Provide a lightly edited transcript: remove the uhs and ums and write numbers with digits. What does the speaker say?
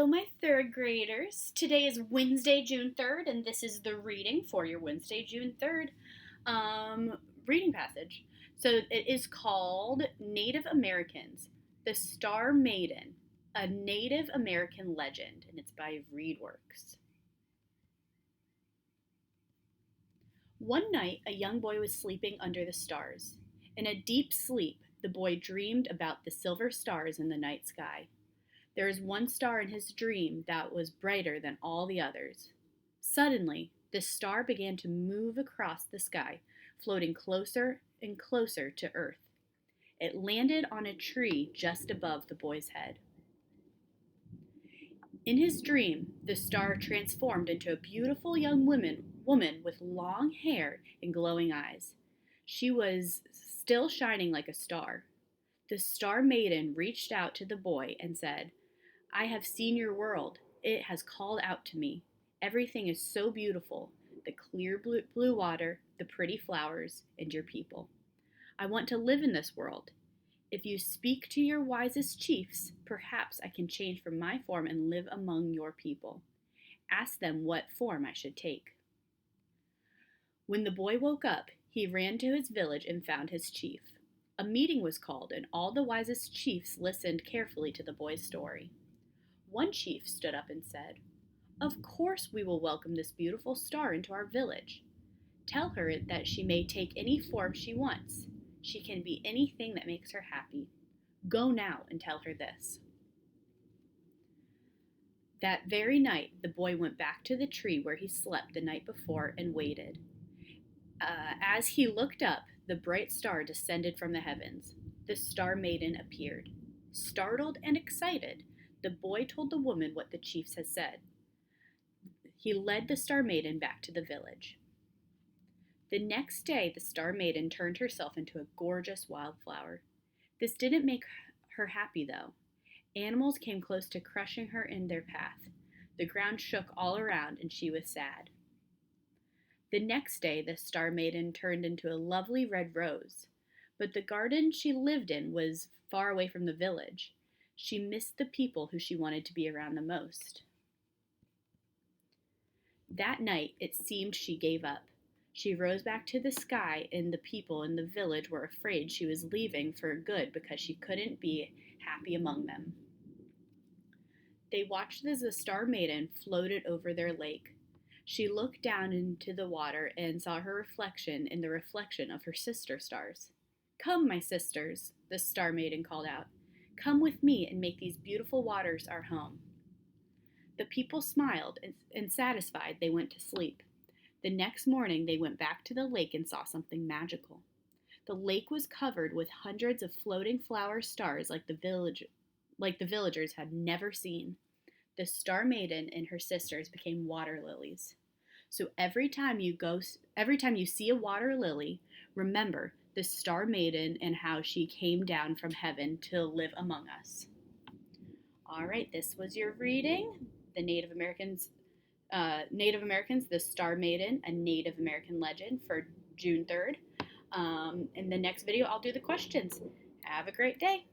Hello, my third graders. Today is Wednesday, June 3rd, and this is the reading for your Wednesday, June 3rd reading passage. So it is called Native Americans, the Star Maiden, a Native American legend, and it's by Readworks. One night, a young boy was sleeping under the stars. In a deep sleep, the boy dreamed about the silver stars in the night sky. There was one star in his dream that was brighter than all the others. Suddenly, this star began to move across the sky, floating closer and closer to Earth. It landed on a tree just above the boy's head. In his dream, the star transformed into a beautiful young woman with long hair and glowing eyes. She was still shining like a star. The Star Maiden reached out to the boy and said, "I have seen your world. It has called out to me. Everything is so beautiful. The clear blue water, the pretty flowers, and your people. I want to live in this world. If you speak to your wisest chiefs, perhaps I can change from my form and live among your people. Ask them what form I should take." When the boy woke up, he ran to his village and found his chief. A meeting was called, and all the wisest chiefs listened carefully to the boy's story. One chief stood up and said, "Of course we will welcome this beautiful star into our village. Tell her that she may take any form she wants. She can be anything that makes her happy. Go now and tell her this." That very night, the boy went back to the tree where he slept the night before and waited. As he looked up, the bright star descended from the heavens. The Star Maiden appeared. Startled and excited, the boy told the woman what the chiefs had said. He led the Star Maiden back to the village. The next day, the Star Maiden turned herself into a gorgeous wildflower. This didn't make her happy, though. Animals came close to crushing her in their path. The ground shook all around, and she was sad. The next day, the Star Maiden turned into a lovely red rose. But the garden she lived in was far away from the village. She missed the people who she wanted to be around the most. That night, it seemed she gave up. She rose back to the sky, and the people in the village were afraid she was leaving for good because she couldn't be happy among them. They watched as the Star Maiden floated over their lake. She looked down into the water and saw her reflection in the reflection of her sister stars. "Come, my sisters," the Star Maiden called out. "Come with me and make these beautiful waters our home." The people smiled, and satisfied, they went to sleep. The next morning, they went back to the lake and saw something magical. The lake was covered with hundreds of floating flower stars like the villagers had never seen. The Star Maiden and her sisters became water lilies. So every time you see a water lily, remember the Star Maiden and how she came down from heaven to live among us. All right, this was your reading. The Native Americans, the Star Maiden, a Native American legend for June 3rd. In the next video, I'll do the questions. Have a great day.